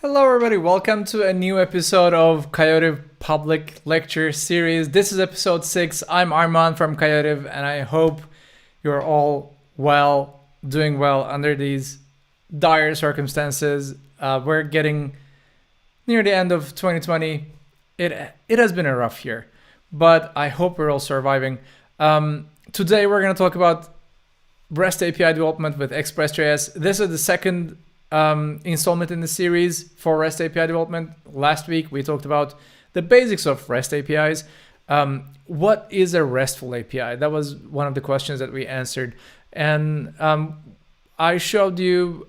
Hello everybody, welcome to a new episode of Coyotiv Public Lecture Series. This is episode 6. I'm Armağan from Coyotiv and I hope you're all well, doing well under these dire circumstances. We're getting near the end of 2020. It has been a rough year, but I hope we're all surviving. Today we're going to talk about REST API development with EXPRESS.JS. This is the second installment in the series for REST API development. Last week we talked about the basics of REST APIs. What is a RESTful API? That was one of the questions that we answered. And I showed you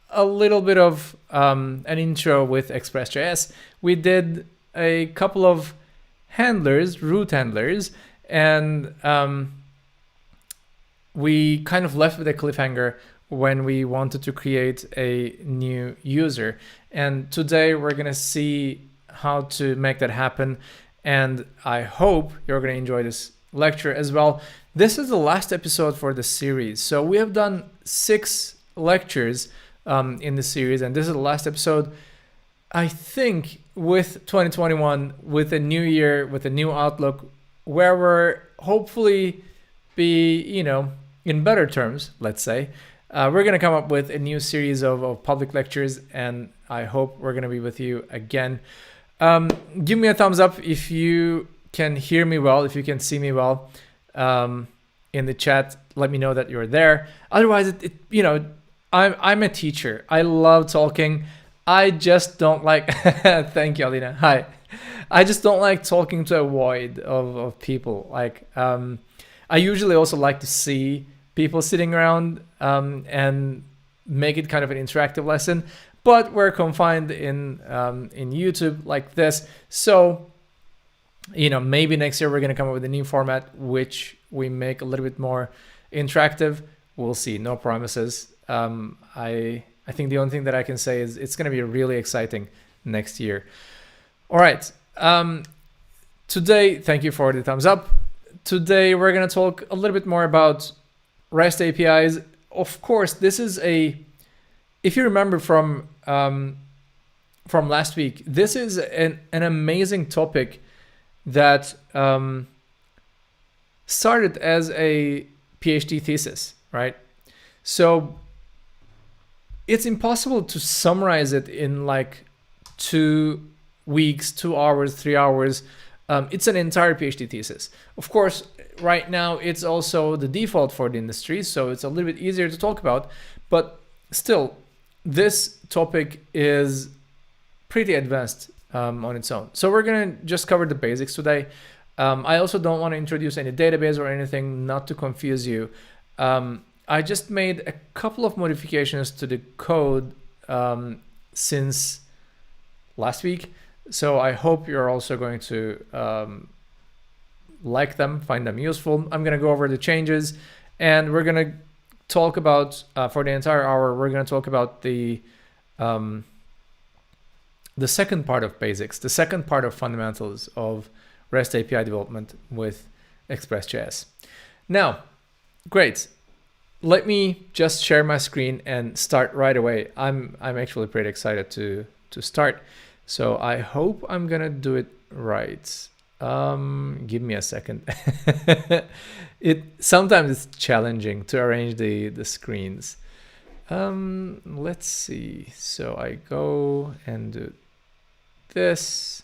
a little bit of an intro with EXPRESS.JS. We did a couple of handlers, root handlers, and we kind of left with a cliffhanger when we wanted to create a new user. And today we're gonna see how to make that happen. And I hope you're gonna enjoy this lecture as well. This is the last episode for the series. So we have done 6 lectures in the series, and this is the last episode. I think with 2021, with a new year, with a new outlook, where we're hopefully be, in better terms, let's say, we're going to come up with a new series of public lectures, and I hope we're going to be with you again. Give me a thumbs up if you can hear me well, if you can see me well in the chat. Let me know that you're there. Otherwise, I'm a teacher. I love talking. I just don't like, thank you, Alina. Hi. I just don't like talking to a void of people. I usually also like to see people sitting around and make it kind of an interactive lesson, but we're confined in YouTube like this. So, maybe next year we're going to come up with a new format, which we make a little bit more interactive. We'll see, no promises. I think the only thing that I can say is it's going to be really exciting next year. All right. Today, thank you for the thumbs up. Today, we're going to talk a little bit more about REST APIs. Of course, this is if you remember from last week, this is an amazing topic that started as a PhD thesis, right? So it's impossible to summarize it in like 2 weeks, 2 hours, 3 hours. It's an entire PhD thesis. Of course, right now it's also the default for the industry, so it's a little bit easier to talk about, but still, this topic is pretty advanced on its own. So we're gonna just cover the basics today. I also don't want to introduce any database or anything, not to confuse you. I just made a couple of modifications to the code since last week. So I hope you're also going to like them, find them useful. I'm going to go over the changes, and we're going to talk about, for the entire hour, we're going to talk about the second part of basics, the second part of fundamentals of REST API development with EXPRESS.JS. Now, great. Let me just share my screen and start right away. I'm actually pretty excited to start. So I hope I'm gonna do it right. Give me a second. Sometimes it's challenging to arrange the screens. Let's see. So I go and do this.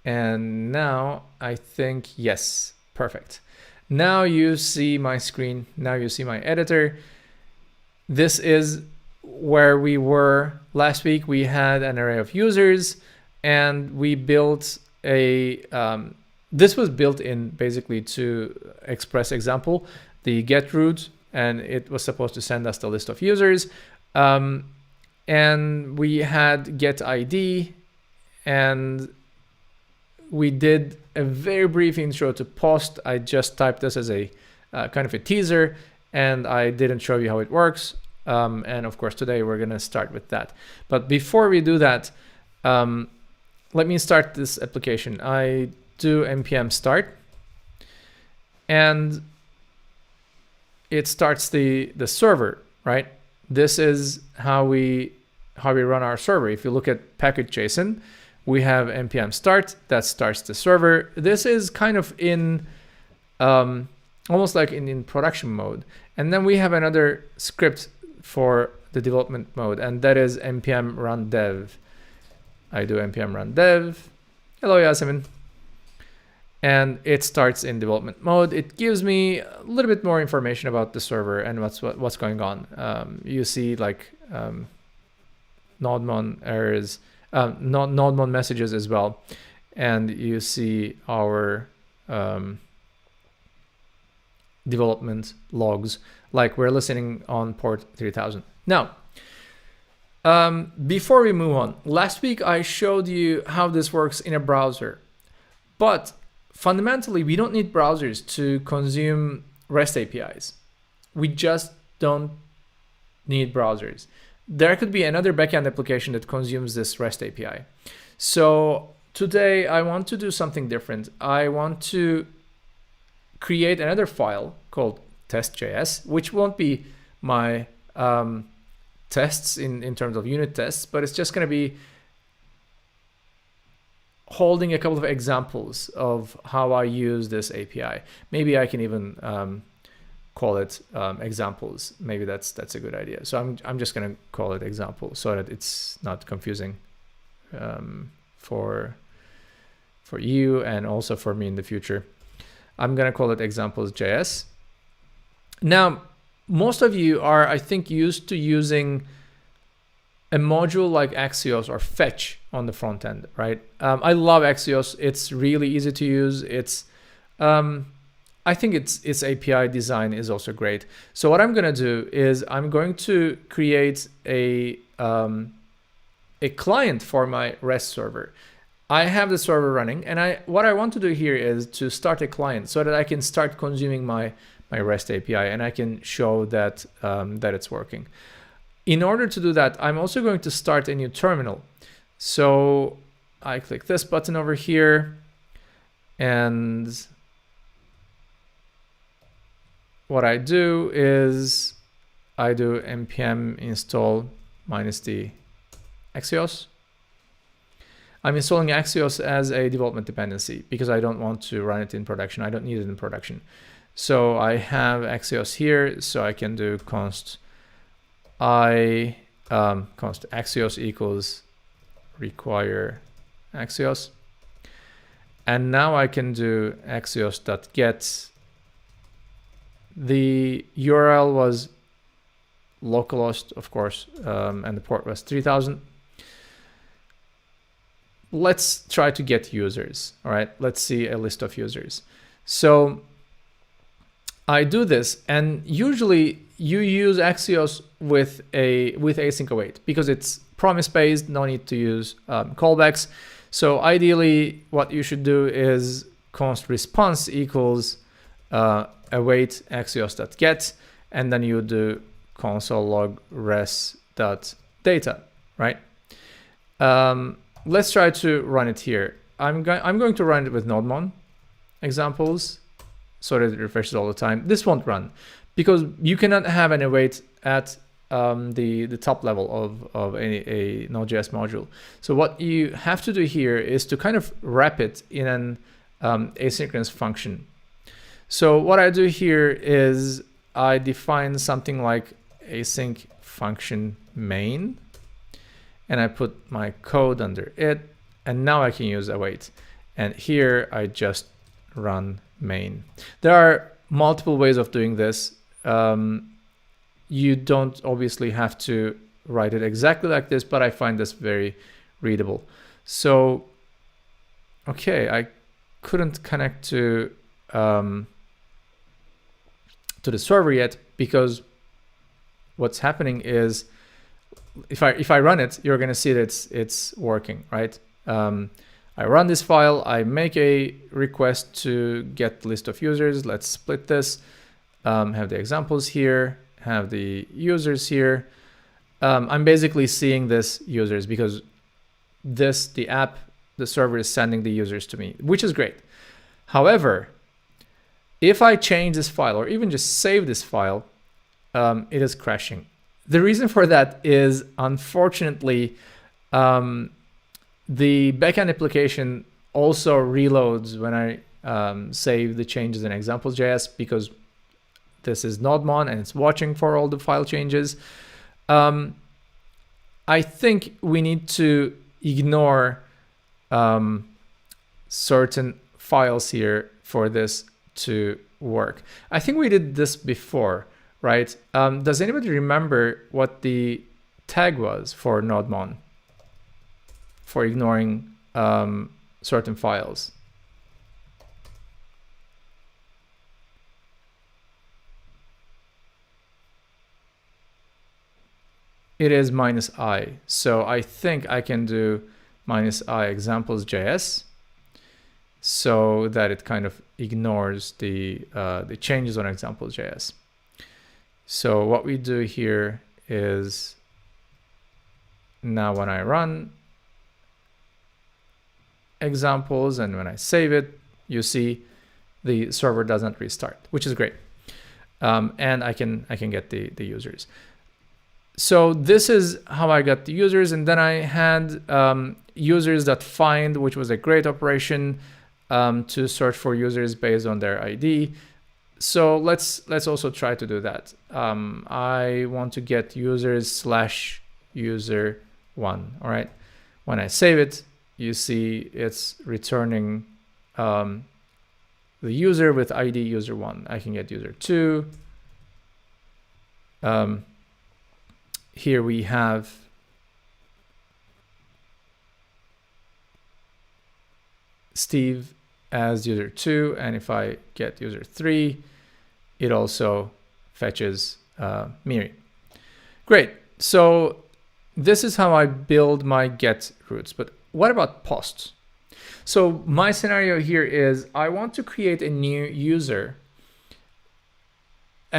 And now I think, yes, perfect. Now you see my screen. Now you see my editor. This is where we were last week. We had an array of users, and we built this was built in basically to Express example, the get root, and it was supposed to send us the list of users. And we had get ID, and we did a very brief intro to post. I just typed this as a kind of a teaser, and I didn't show you how it works. And of course, today we're going to start with that. But before we do that, let me start this application. I do npm start, and it starts the server, right? This is how we how we run our server. If you look at package.json, we have npm start that starts the server. This is kind of in almost like in production mode. And then we have another script for the development mode, and that is npm run dev. I do npm run dev. Hello, Yasemin. And it starts in development mode. It gives me a little bit more information about the server and what's going on. You see like nodemon errors, nodemon messages as well, and you see our development logs, like we're listening on port 3000. Now, before we move on, last week I showed you how this works in a browser, but fundamentally we don't need browsers to consume REST APIs. We just don't need browsers. There could be another backend application that consumes this REST API. So today I want to do something different. I want to create another file called test.js, which won't be my tests in terms of unit tests, but it's just going to be holding a couple of examples of how I use this API. Maybe I can even call it examples. Maybe that's a good idea. So I'm just going to call it example so that it's not confusing for you and also for me in the future. I'm going to call it examples.js. Now, most of you are, I think, used to using a module like Axios or Fetch on the front end, right? I love Axios. It's really easy to use. It's, I think its API design is also great. So what I'm going to do is I'm going to create a client for my REST server. I have the server running, and what I want to do here is to start a client so that I can start consuming my REST API, and I can show that that it's working. In order to do that, I'm also going to start a new terminal. So I click this button over here, and what I do is I do npm install -d Axios. I'm installing Axios as a development dependency because I don't want to run it in production. I don't need it in production. So I have Axios here, so I can do const Axios equals require Axios. And now I can do Axios.get. The URL was localhost, of course, and the port was 3000. Let's try to get users. All right, let's see a list of users. So I do this, and usually you use Axios with async await because it's promise based, no need to use callbacks. So ideally what you should do is const response equals await axios.get, and then you do console log res.data, right? Let's try to run it here. I'm going to run it with nodemon examples so that it refreshes all the time. This won't run because you cannot have an await at the top level of a Node.js module. So what you have to do here is to kind of wrap it in an asynchronous function. So what I do here is I define something like async function main, and I put my code under it, and now I can use await. And here I just run main. There are multiple ways of doing this. You don't obviously have to write it exactly like this, but I find this very readable. So, okay, I couldn't connect to the server yet because what's happening is if I run it, you're going to see that it's working, right? I run this file, I make a request to get list of users. Let's split this, have the examples here, have the users here. I'm basically seeing this users because the app, the server is sending the users to me, which is great. However, if I change this file or even just save this file, it is crashing. The reason for that is, unfortunately, the backend application also reloads when I save the changes in examples.js, because this is Nodemon and it's watching for all the file changes. I think we need to ignore certain files here for this to work. I think we did this before, right? Does anybody remember what the tag was for Nodemon for ignoring certain files? It is -i. So I think I can do -i examples.js so that it kind of ignores the changes on examples.js. So what we do here is, now when I run examples and when I save it, you see the server doesn't restart, which is great. And I can get the users. So this is how I got the users, and then I had users.find, which was a great operation to search for users based on their ID. So let's also try to do that. I want to get users/user1. All right. When I save it, you see it's returning the user with ID user1. I can get user2. Here we have Steve as user2, and if I get user3, it also fetches Miri. Great. So this is how I build my get routes. But what about posts? So my scenario here is I want to create a new user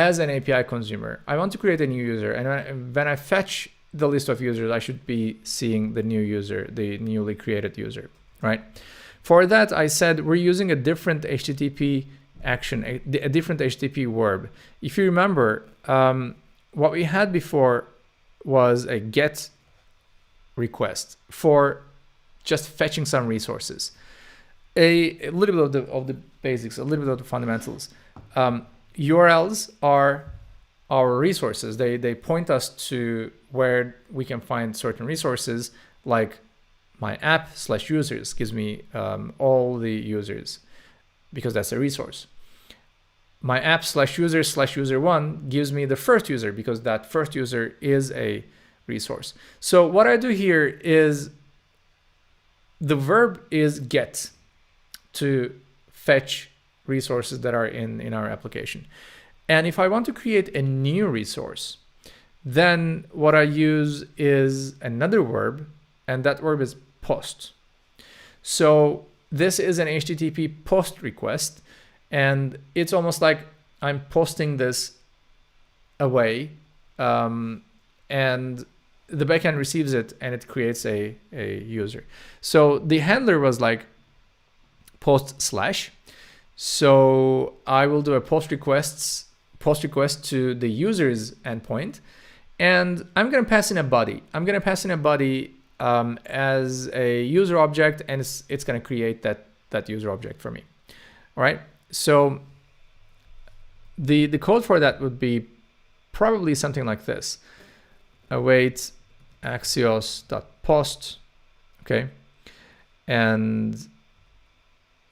as an API consumer. I want to create a new user, and when I fetch the list of users, I should be seeing the new user, the newly created user, right? For that, I said we're using a different HTTP action, a different HTTP verb. If you remember, what we had before was a get request for just fetching some resources. A little bit of the basics, a little bit of the fundamentals. URLs are our resources. They point us to where we can find certain resources, like my app/users gives me all the users because that's a resource. My app/user/user1 gives me the first user because that first user is a resource. So what I do here is the verb is get to fetch resources that are in our application. And if I want to create a new resource, then what I use is another verb, and that verb is post. So this is an HTTP post request, and it's almost like I'm posting this away, and the backend receives it and it creates a user. So the handler was like post/. So I will do a post request to the user's endpoint, and I'm going to pass in a body. I'm going to pass in a body as a user object, and it's going to create that user object for me. All right. So the code for that would be probably something like this: await Axios.post. Okay, and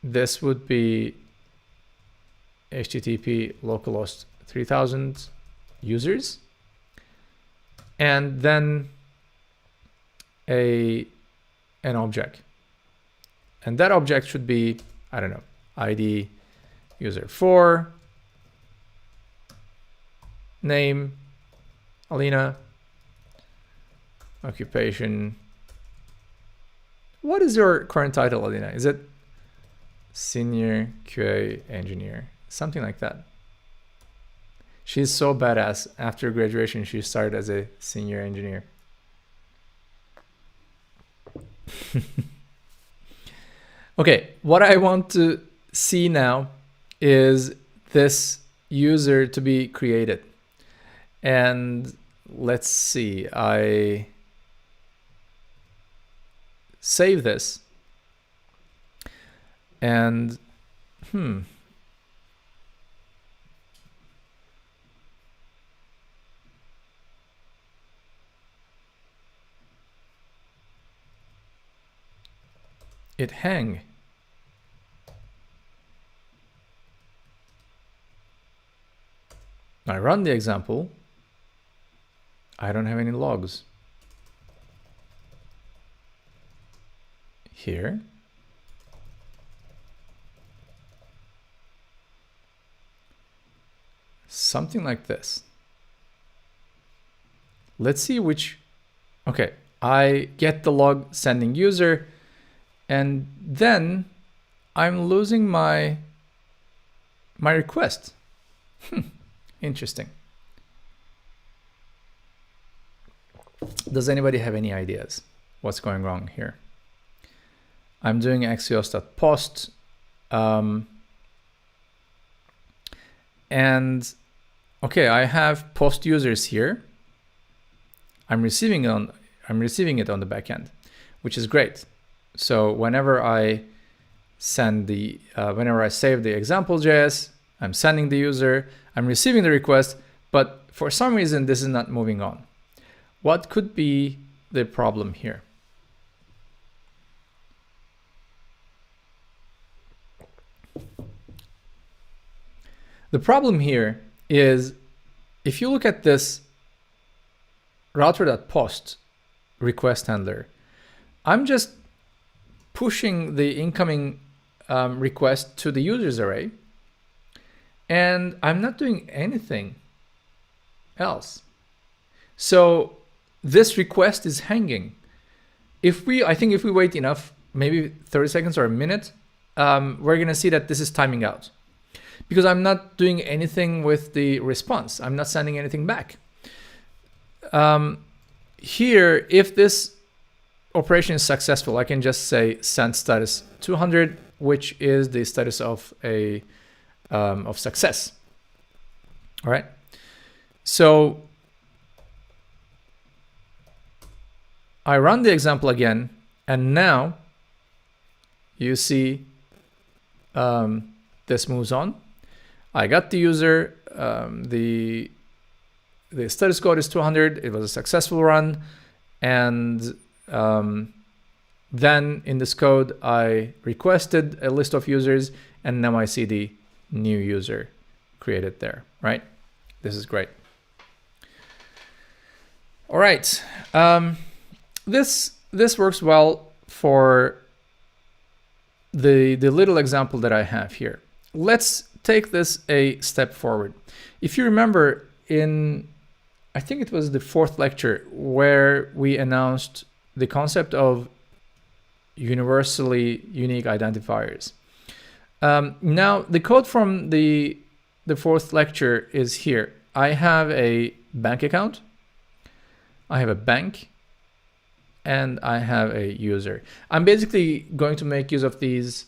this would be HTTP localhost 3000 users, and then an object, and that object should be, I don't know, ID user4, name Alina, occupation. What is your current title, Alina? Is it senior QA engineer? Something like that. She's so badass. After graduation, she started as a senior engineer. Okay, what I want to see now is this user to be created. And let's see, I save this and it hang. I run the example. I don't have any logs. Here. Something like this. Let's see which. Okay, I get the log sending user, and then I'm losing my request. Interesting. Does anybody have any ideas what's going wrong here? I'm doing Axios.post, and okay, I have post users here. I'm receiving it on the backend, which is great. So whenever I send the whenever I save the example.js, I'm sending the user, I'm receiving the request, but for some reason this is not moving on. What could be the problem here? The problem here is if you look at this router.post request handler, I'm just pushing the incoming request to the users array, and I'm not doing anything else. So this request is hanging. I think if we wait enough, maybe 30 seconds or a minute, we're gonna see that this is timing out, because I'm not doing anything with the response. I'm not sending anything back. Here, if this operation is successful, I can just say send status 200, which is the status of of success. All right. So I run the example again, and now you see this moves on. I got the user, the status code is 200, it was a successful run, and then in this code I requested a list of users, and now I see the new user created there, right? This is great. All right, this works well for the little example that I have here. Let's take this a step forward. If you remember, I think it was the 4th lecture where we announced the concept of universally unique identifiers. Now the code from the 4th lecture is here. I have a bank account, I have a bank, and I have a user. I'm basically going to make use of these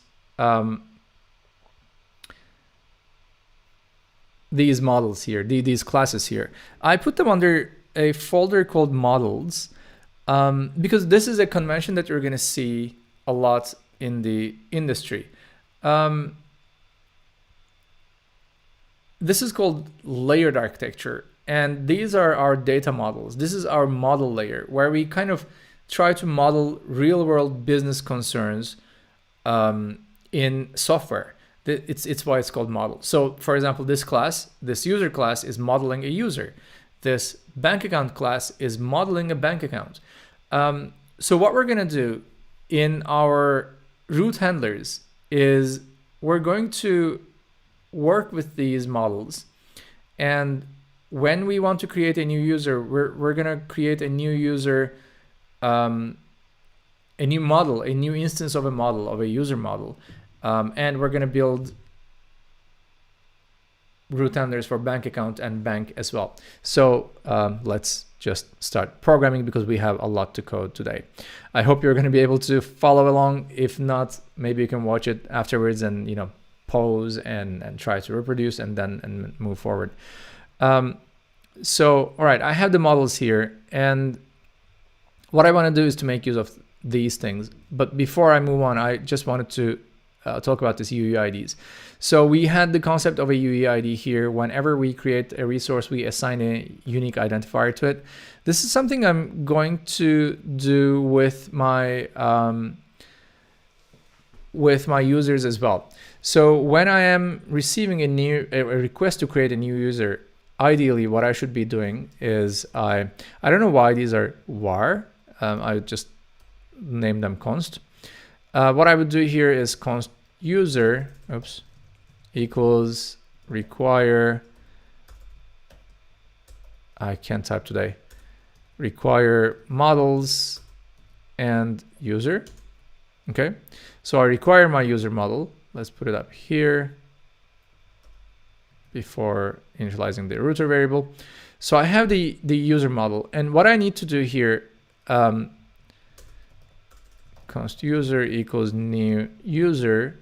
models here, these classes here. I put them under a folder called models because this is a convention that you're going to see a lot in the industry. This is called layered architecture, and these are our data models. This is our model layer where we kind of try to model real-world business concerns in software. It's why it's called model. So for example, this user class is modeling a user. This bank account class is modeling a bank account. So what we're gonna do in our root handlers is we're going to work with these models, and when we want to create a new user, we're gonna create a new user, a new model, a new instance of a model, of a user model. And we're going to build root handlers for bank account and bank as well. So let's just start programming because we have a lot to code today. I hope you're going to be able to follow along. If not, maybe you can watch it afterwards and pause and try to reproduce and then move forward. So, all right, I have the models here, and what I want to do is to make use of these things. But before I move on, I just wanted to talk about this UUIDs. So we had the concept of a UUID here. Whenever we create a resource, we assign a unique identifier to it. This is something I'm going to do with my users as well. So when I am receiving a request to create a new user, ideally what I should be doing is I don't know why these are var. I just name them const. What I would do here is const user equals require, I can't type today, require models and user. Okay, so I require my user model. Let's put it up here before initializing the router variable. So I have the user model, and what I need to do here, const user equals new user.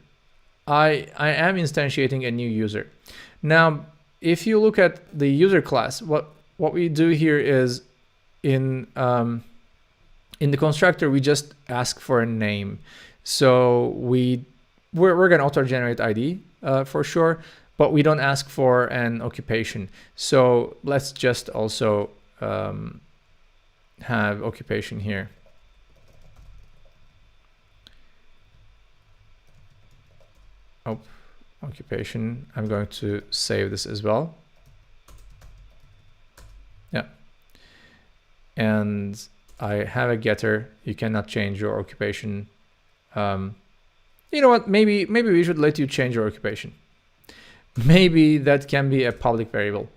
I am instantiating a new user. Now, if you look at the user class, what we do here is in the constructor, we just ask for a name. So we're going to auto-generate ID for sure, but we don't ask for an occupation. So let's just also have occupation here. Oh, occupation. I'm going to save this as well. Yeah. And I have a getter. You cannot change your occupation. You know what? Maybe we should let you change your occupation. Maybe that can be a public variable,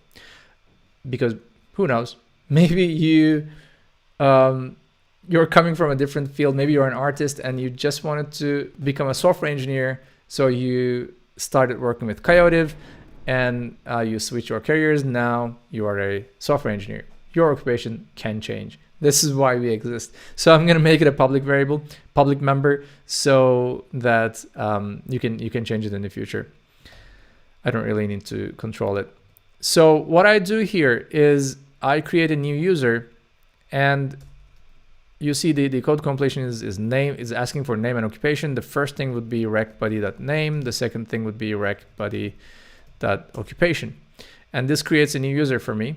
because who knows? Maybe you're coming from a different field. Maybe you're an artist and you just wanted to become a software engineer. So you started working with Coyotiv and you switch your careers. Now you are a software engineer. Your occupation can change. This is why we exist. So I'm going to make it a public variable, public member, so that you can change it in the future. I don't really need to control it. So what I do here is I create a new user, and you see the code completion is asking for name and occupation. The first thing would be rec_body.name. The second thing would be rec_body.occupation. And this creates a new user for me.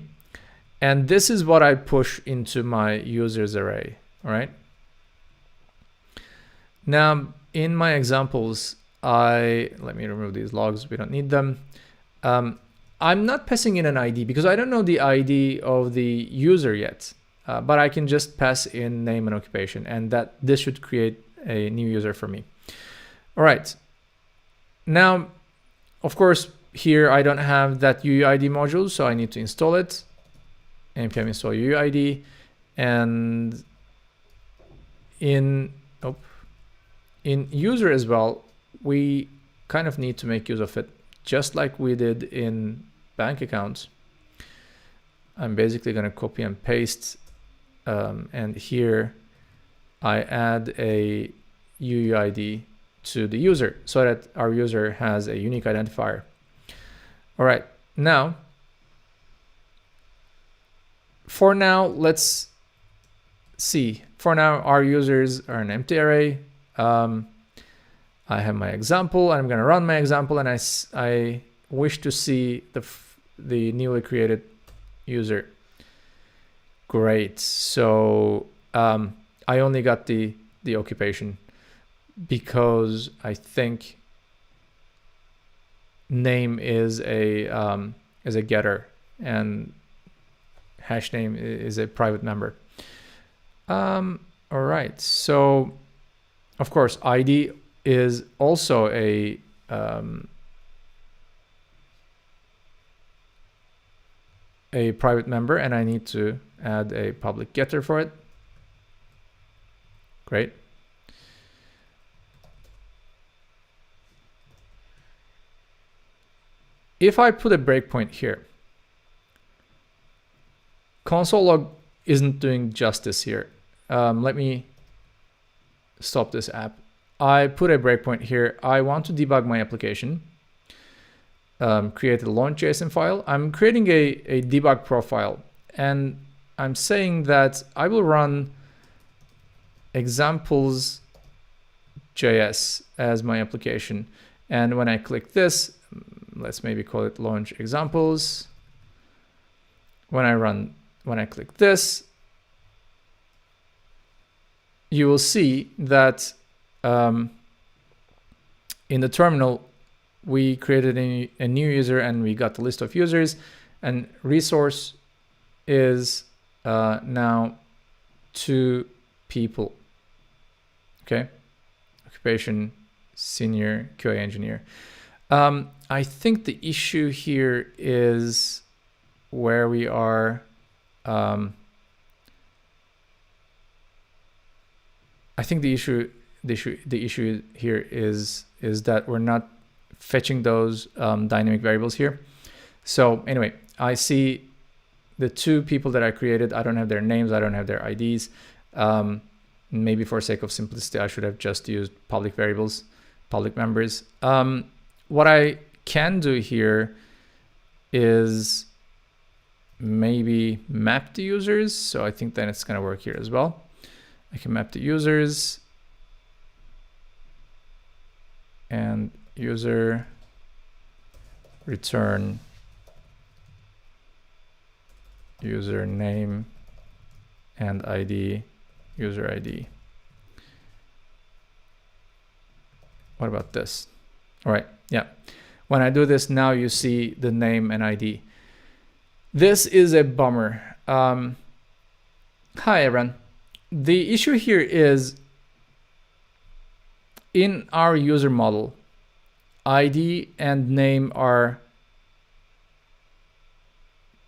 And this is what I push into my users array. All right. Now, in my examples, let me remove these logs. We don't need them. I'm not passing in an ID because I don't know the ID of the user yet. But I can just pass in name and occupation, and this should create a new user for me. All right. Now, of course, here I don't have that UUID module, so I need to install it. npm install UUID, and in user as well, we kind of need to make use of it, just like we did in bank accounts. I'm basically going to copy and paste. And here I add a UUID to the user so that our user has a unique identifier. All right, now, for now, let's see. For now, our users are an empty array. I have my example. I'm going to run my example, and I wish to see the newly created user. Great. So I only got the occupation because I think name is a getter and hash name is a private member. All right. So of course ID is also a private member, and I need to add a public getter for it. Great. If I put a breakpoint here, console log isn't doing justice here. Let me stop this app. I put a breakpoint here. I want to debug my application. created a launch.json file. I'm creating a debug profile, and I'm saying that I will run examples.js as my application. And when I click this, let's maybe call it launch examples. When I click this, you will see that in the terminal, we created a new user and we got the list of users, and resource is now 2 people. Okay, occupation senior QA engineer. I think the issue here is where we are. I think the issue here is that we're not fetching those dynamic variables here. So anyway, I see the 2 people that I created. I don't have their names. I don't have their IDs. Maybe for sake of simplicity, I should have just used public variables, public members. What I can do here is maybe map the users. So I think then it's going to work here as well. I can map the users and user return user name and ID, user ID. What about this? All right, yeah. When I do this, now you see the name and ID. This is a bummer. Hi, everyone. The issue here is in our user model, ID and name are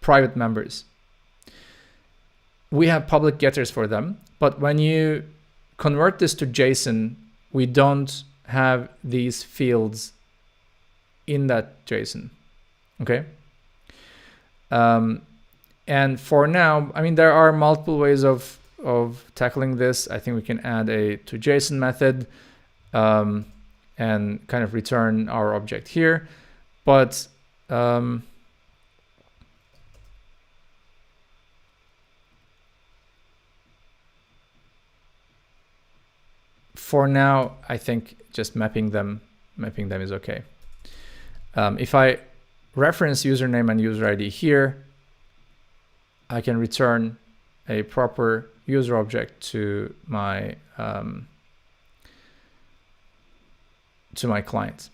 private members. We have public getters for them, but when you convert this to JSON, we don't have these fields in that JSON. Okay. And for now, I mean, there are multiple ways of tackling this. I think we can add a toJSON method and kind of return our object here. But for now, I think just mapping them is okay. If I reference username and user ID here, I can return a proper user object to my client.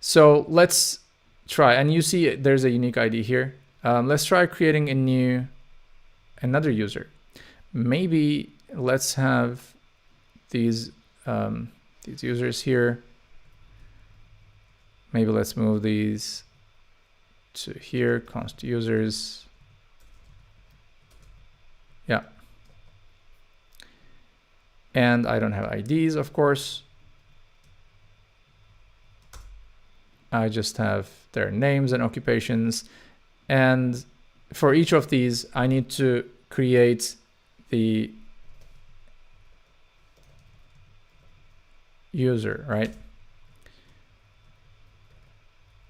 So let's try, and you see there's a unique ID here. Let's try creating another user. Maybe let's have these users here. Maybe let's move these to here, const users. Yeah. And I don't have IDs, of course. I just have their names and occupations. And for each of these, I need to create the user, right?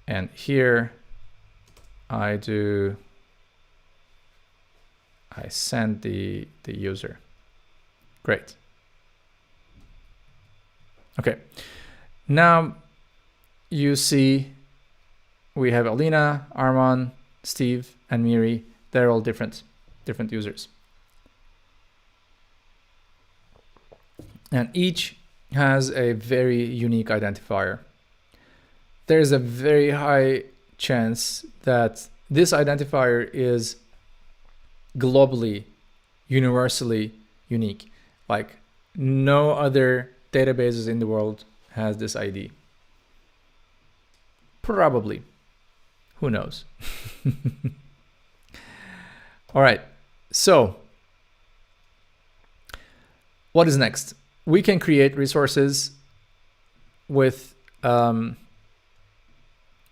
And here I send the user. Great. Okay. Now you see we have Alina, Arman, Steve, and Miri. They're all different users. And each has a very unique identifier. There's a very high chance that this identifier is globally, universally unique. Like no other databases in the world has this ID. Probably. Who knows? All right. So what is next? We can create resources with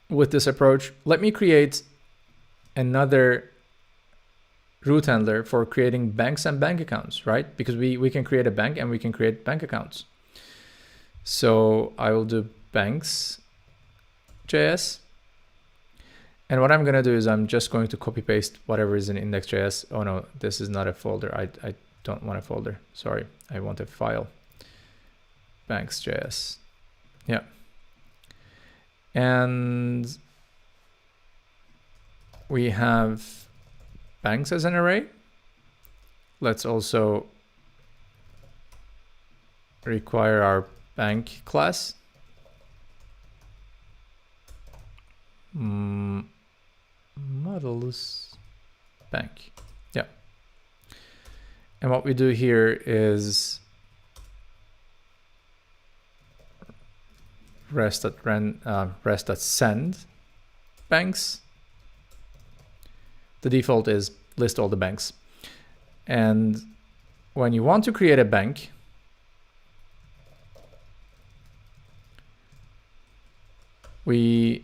this approach. Let me create another root handler for creating banks and bank accounts, right? Because we can create a bank and we can create bank accounts. So I will do banks.js. And what I'm going to do is I'm just going to copy paste whatever is in index.js. Oh no, this is not a folder. I don't want a folder. Sorry, I want a file. Banks.js. Yeah. And we have banks as an array. Let's also require our bank class. Models bank. Yeah. And what we do here is rest.send banks. The default is list all the banks. And when you want to create a bank, we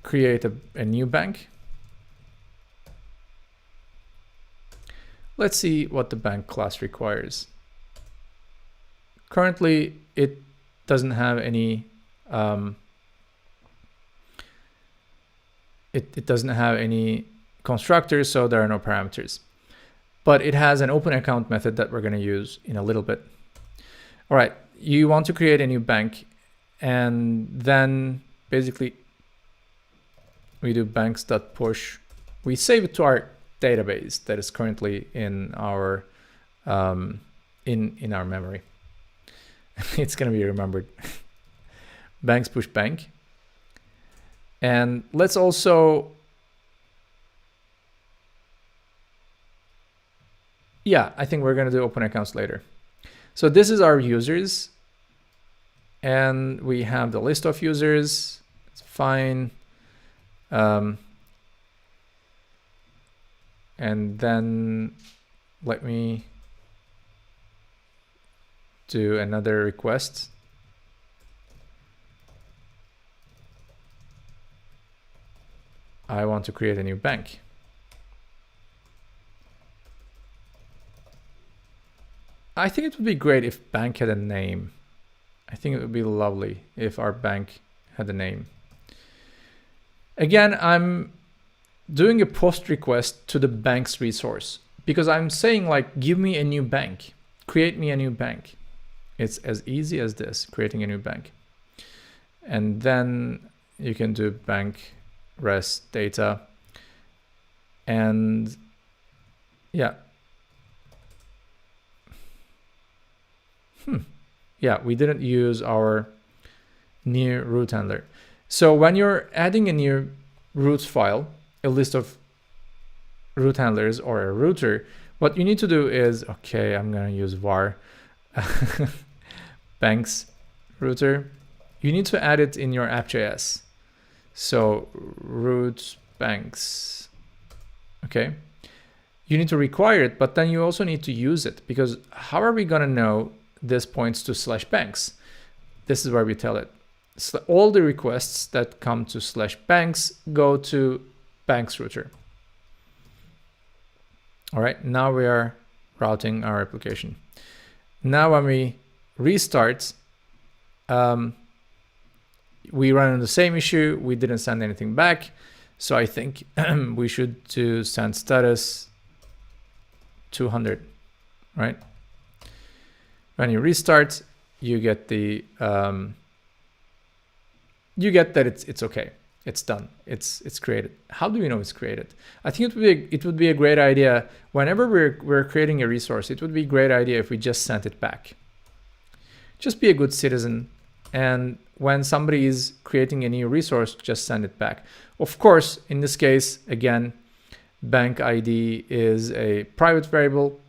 create a new bank. Let's see what the bank class requires. Currently, it doesn't have any it doesn't have any constructors, so there are no parameters. But it has an open account method that we're going to use in a little bit. All right, you want to create a new bank, and then basically we do banks.push. We save it to our database that is currently in our in our memory. It's going to be remembered. Banks push bank. And let's also, yeah, I think we're going to do open accounts later. So this is our users, and we have the list of users. It's fine. And then let me do another request. I want to create a new bank. I think it would be great if bank had a name. I think it would be lovely if our bank had a name. Again, I'm doing a post request to the bank's resource because I'm saying, like, give me a new bank, create me a new bank. It's as easy as this, creating a new bank. And then you can do bank rest data. And yeah. Yeah, we didn't use our new root handler. So when you're adding a new root file, a list of root handlers or a router, what you need to do is, okay, I'm going to use var banks router. You need to add it in your app.js. So root banks, okay. You need to require it, but then you also need to use it, because how are we going to know this points to /banks? This is where we tell it. So all the requests that come to /banks go to banks router. All right, now we are routing our application. Now when we restart, we run into the same issue. We didn't send anything back. So I think we should do send status 200, right? When you restart, you get the you get that it's okay. It's done. It's created. How do we know it's created? I think it would be a great idea whenever we're creating a resource. It would be a great idea if we just sent it back. Just be a good citizen, and when somebody is creating a new resource, just send it back. Of course, in this case, again, bank ID is a private variable,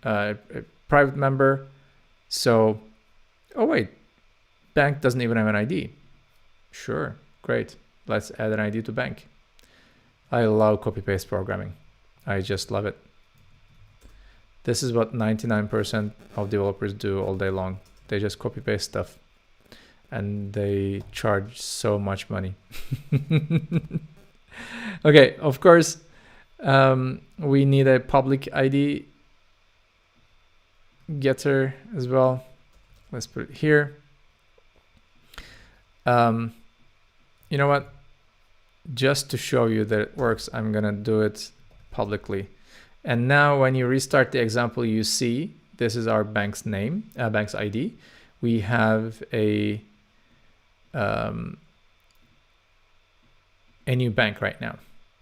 a private member. So, oh wait, bank doesn't even have an ID. Sure, great. Let's add an ID to bank. I love copy-paste programming. I just love it. This is what 99% of developers do all day long. They just copy-paste stuff, and they charge so much money. Okay, of course, we need a public ID getter as well. Let's put it here. You know what? Just to show you that it works, I'm gonna do it publicly. And now when you restart the example, you see this is our bank's name, bank's ID. We have a new bank right now,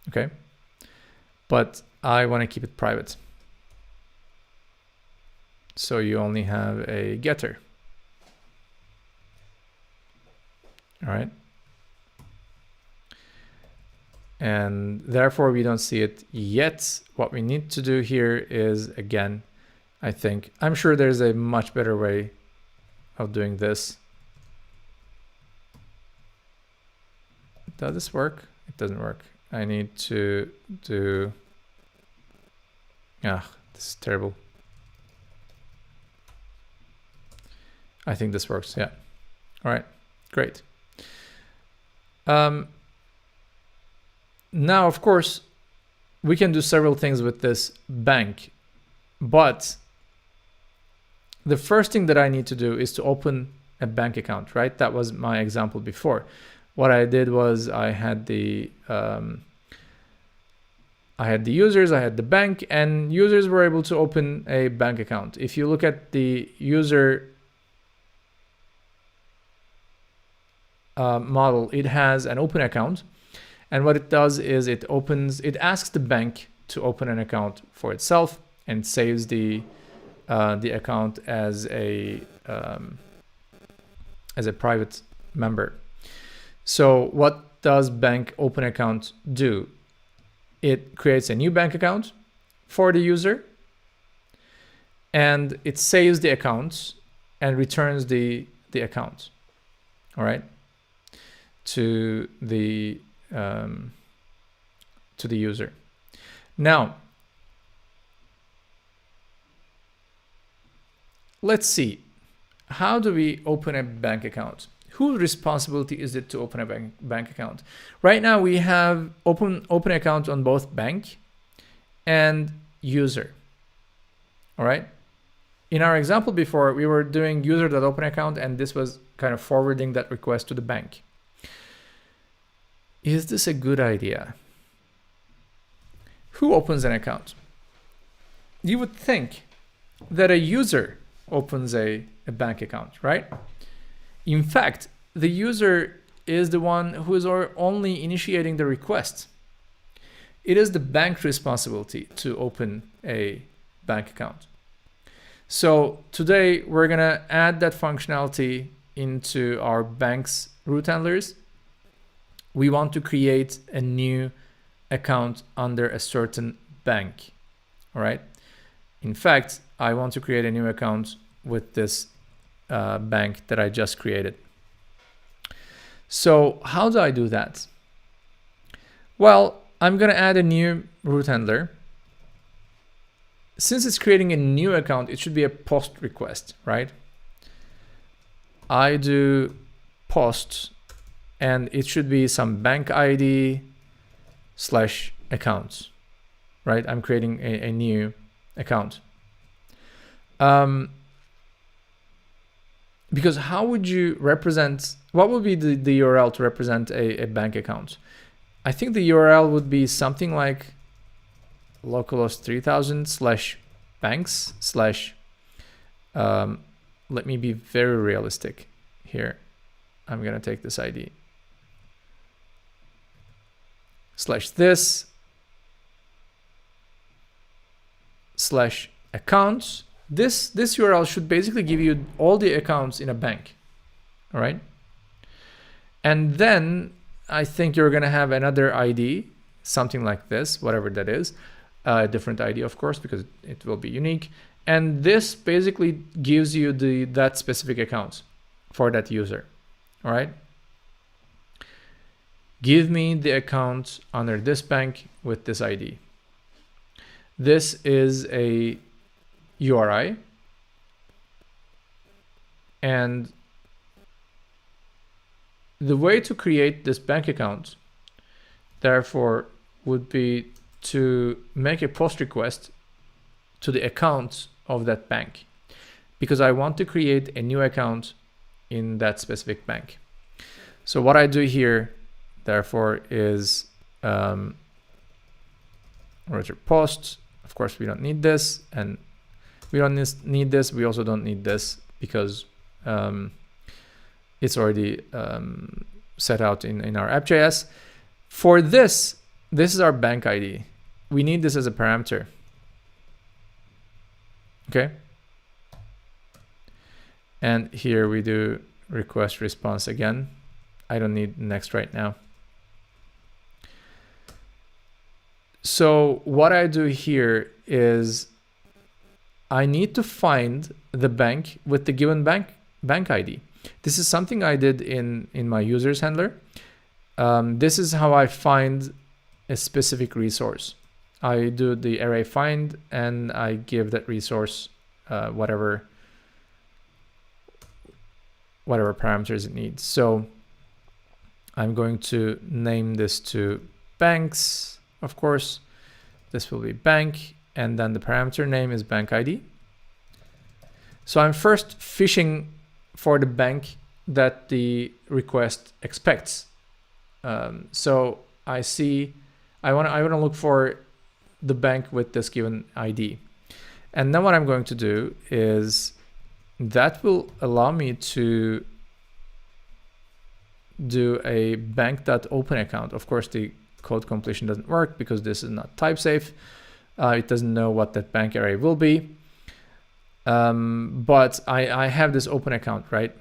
okay? But I want to keep it private. So you only have a getter. All right. And therefore we don't see it yet. What we need to do here is, again, I'm sure there's a much better way of doing this. Does this work? It doesn't work. I need to do, this is terrible. I think this works, yeah. All right, great. Now, of course, we can do several things with this bank, but the first thing that I need to do is to open a bank account, right? That was my example before. What I did was I had the users, I had the bank, and users were able to open a bank account. If you look at the user model, it has an open account. And what it does is it asks the bank to open an account for itself and saves the account as a private member. So what does bank open account do? It creates a new bank account for the user, and it saves the accounts and returns the account, all right, to the user. Now, let's see, how do we open a bank account? Whose responsibility is it to open a bank account? Right now we have open account on both bank and user. All right. In our example before, we were doing user.open account, and this was kind of forwarding that request to the bank. Is this a good idea? Who opens an account? You would think that a user opens a bank account, right? In fact, the user is the one who is only initiating the request. It is the bank's responsibility to open a bank account. So today we're gonna add that functionality into our bank's root handlers. We want to create a new account under a certain bank, all right? In fact, I want to create a new account with this bank that I just created. So how do I do that? Well, I'm gonna add a new root handler. Since it's creating a new account, it should be a post request, right? I do post, and it should be some bank ID / accounts, right? I'm creating a new account. Because how would you represent, what would be the URL to represent a bank account? I think the URL would be something like localhost 3000 /banks / let me be very realistic here. I'm gonna take this ID /this /accounts. This URL should basically give you all the accounts in a bank, all right? And then I think you're gonna have another ID, something like this, whatever that is, a different ID, of course, because it will be unique. And this basically gives you that specific account for that user, all right? Give me the account under this bank with this ID. This is a URI, and the way to create this bank account, therefore, would be to make a post request to the account of that bank, because I want to create a new account in that specific bank. So what I do here, therefore, is roger post. Of course, we don't need this, and we don't need this. We also don't need this because it's already set out in our app.js. For this is our bank ID. We need this as a parameter. Okay. And here we do request response again. I don't need next right now. So what I do here is I need to find the bank with the given bank ID. This is something I did in my users handler. This is how I find a specific resource. I do the array find and I give that resource whatever parameters it needs. So I'm going to name this to banks, of course. This will be bank, and then the parameter name is bank ID. So I'm first fishing for the bank that the request expects. So I want to look for the bank with this given ID. And then what I'm going to do is that will allow me to do a bank.open account. Of course, the code completion doesn't work because this is not type safe. It doesn't know what that bank array will be. But I have this open account, right?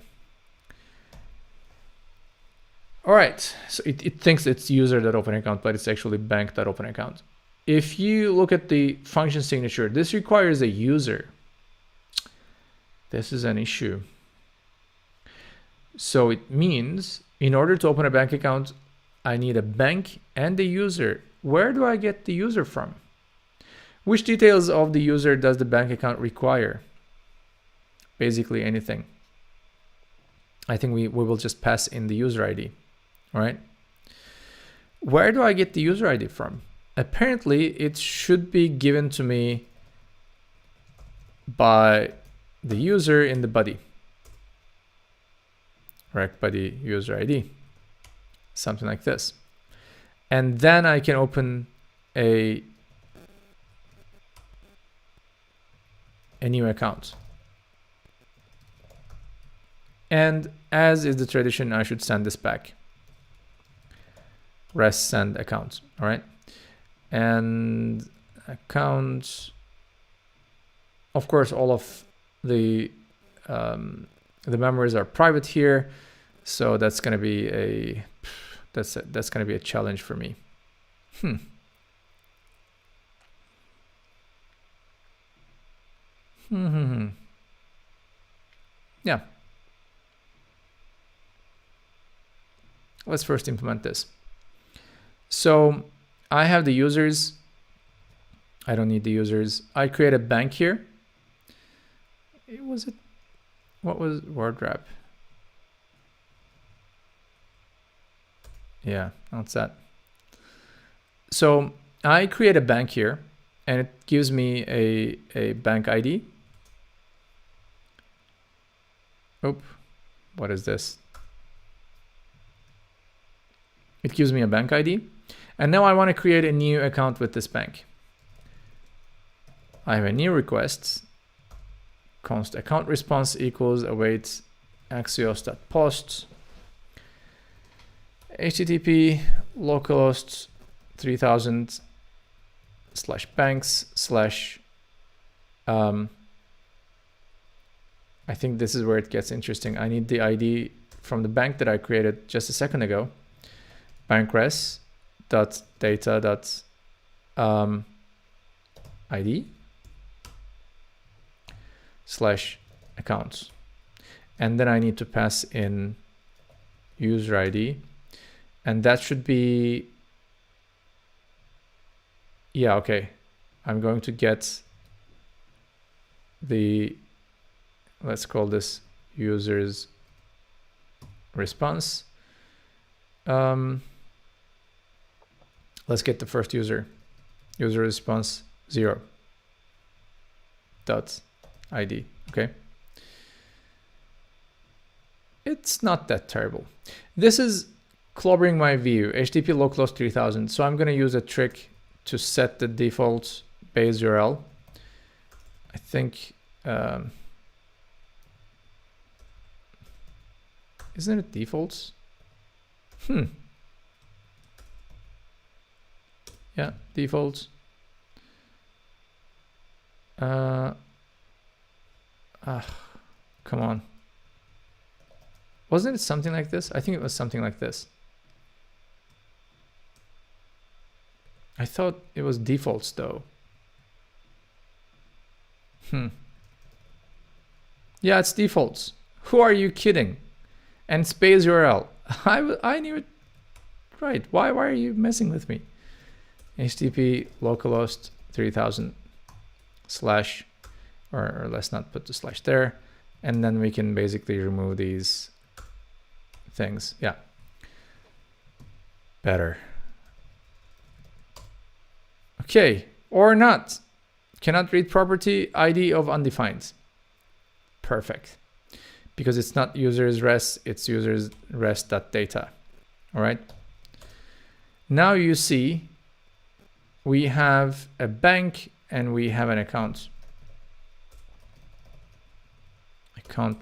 All right, so it thinks it's user.open account, but it's actually bank.open account. If you look at the function signature, this requires a user. This is an issue. So it means in order to open a bank account, I need a bank and a user. Where do I get the user from? Which details of the user does the bank account require? Basically anything. I think we will just pass in the user ID. All right. Where do I get the user ID from? Apparently, it should be given to me by the user in the body. Rect body user ID. Something like this. And then I can open a new account. And as is the tradition, I should send this back. Rest send account. All right. And account. Of course, all of the memories are private here, so that's going to be a challenge for me. Yeah. Let's first implement this. So I have the users. I don't need the users. I create a bank here. What was word wrap? Yeah, that's that. So I create a bank here and it gives me a bank ID. Oop, what is this? It gives me a bank ID. And now I want to create a new account with this bank. I have a new request. Const account response equals await axios.post http localhost 3000 /banks/ I think this is where it gets interesting. I need the ID from the bank that I created just a second ago. bankres.data.id /accounts. And then I need to pass in user ID. And that should be, yeah, okay. I'm going to get the, let's call this user's response. Let's get the first user response 0.id. Okay. it's not that terrible. This is clobbering my view, HTTP localhost 3000. So I'm going to use a trick to set the default base URL. I think, isn't it defaults? Yeah, defaults. Come on. Wasn't it something like this? I think it was something like this. I thought it was defaults though. Yeah, it's defaults. Who are you kidding? And space URL. I knew it right. Why are you messing with me? HTTP localhost 3000 slash, or let's not put the slash there. And then we can basically remove these things. Yeah. Better. Okay, or not. Cannot read property ID of undefined. Perfect. Because it's not users res, it's users res.data. All right. Now you see we have a bank and we have an account. Account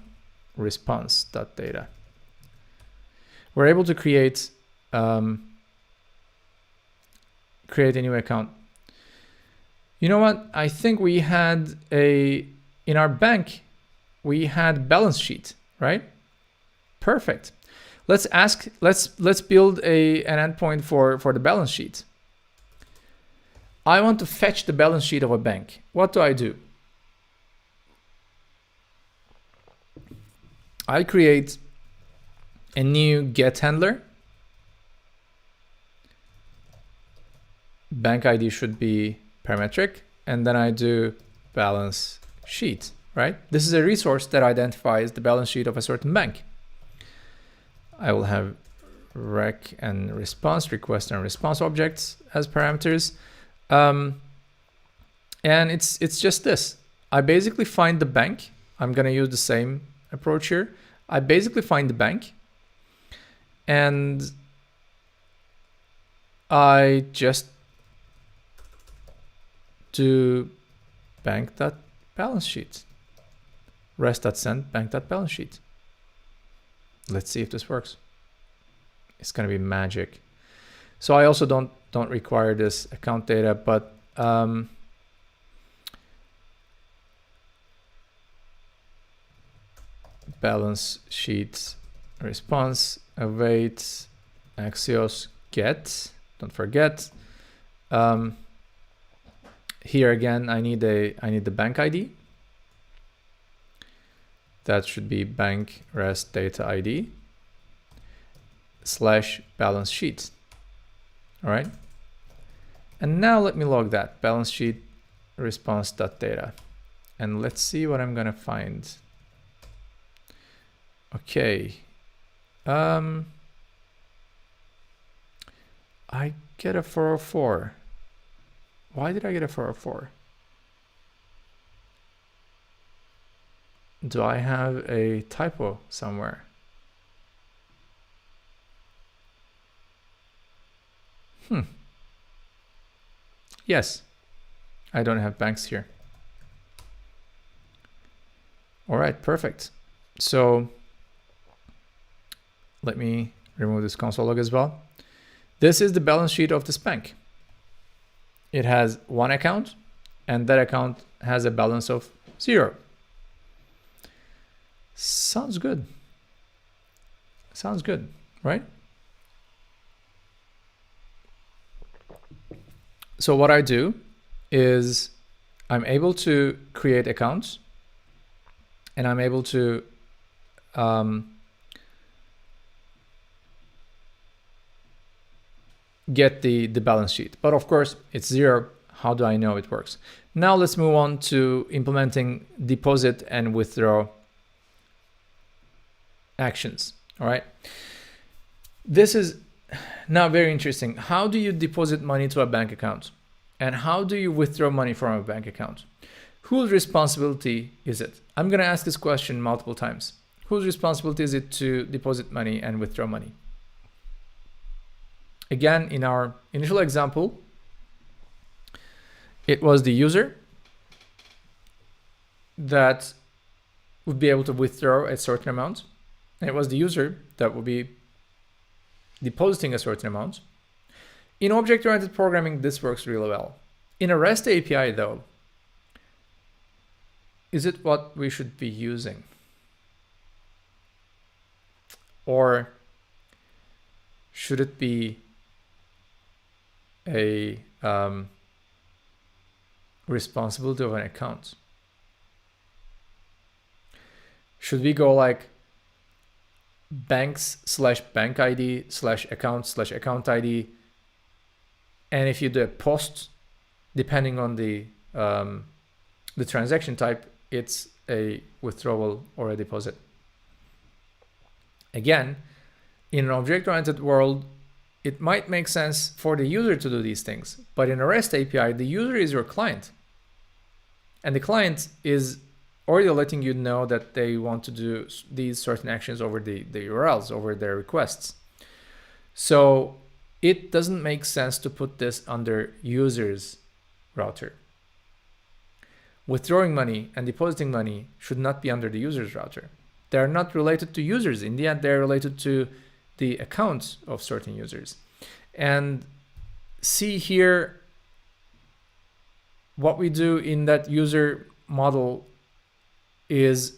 response.data. We're able to create a new account. You know what? I think we had in our bank, we had balance sheet, right? Perfect. Let's build an endpoint for the balance sheet. I want to fetch the balance sheet of a bank. What do? I create a new get handler. Bank ID should be parametric, and then I do balance sheet, right? This is a resource that identifies the balance sheet of a certain bank. I will have rec and response, request and response objects as parameters. And it's just this. I basically find the bank. I'm going to use the same approach here. I basically find the bank and I just do bank.balance sheet, rest.send bank.balance sheet. Let's see if this works. It's going to be magic. So I also don't require this account data, but balance sheet response await Axios get. Don't forget. Here again, I need the bank ID. That should be bank rest data ID / balance sheet. All right. And now let me log that balance sheet response.data. And let's see what I'm going to find. Okay. I get a 404. Why did I get a 404? Do I have a typo somewhere? Yes, I don't have banks here. All right, perfect. So let me remove this console log as well. This is the balance sheet of this bank. It has one account, and that account has a balance of 0. Sounds good. Sounds good, right? So what I do is I'm able to create accounts, and I'm able to get the balance sheet. But of course, it's 0. How do I know it works? Now let's move on to implementing deposit and withdraw actions. All right. This is now very interesting. How do you deposit money to a bank account? And how do you withdraw money from a bank account? Whose responsibility is it? I'm going to ask this question multiple times. whose responsibility is it to deposit money and withdraw money? Again, in our initial example, it was the user that would be able to withdraw a certain amount. And it was the user that would be depositing a certain amount. In object-oriented programming, this works really well. In a REST API, though, is it what we should be using? Or should it be a responsibility of an account? Should we go like banks/bank ID/account ID, and if you do a post, depending on the transaction type, it's a withdrawal or a deposit? Again, in an object-oriented world, it might make sense for the user to do these things, but in a REST API, the user is your client, and the client is already letting you know that they want to do these certain actions over the URLs, over their requests. So it doesn't make sense to put this under users router. Withdrawing money and depositing money should not be under the users router. They are not related to users. In the end, they're related to the accounts of certain users. And see here, what we do in that user model is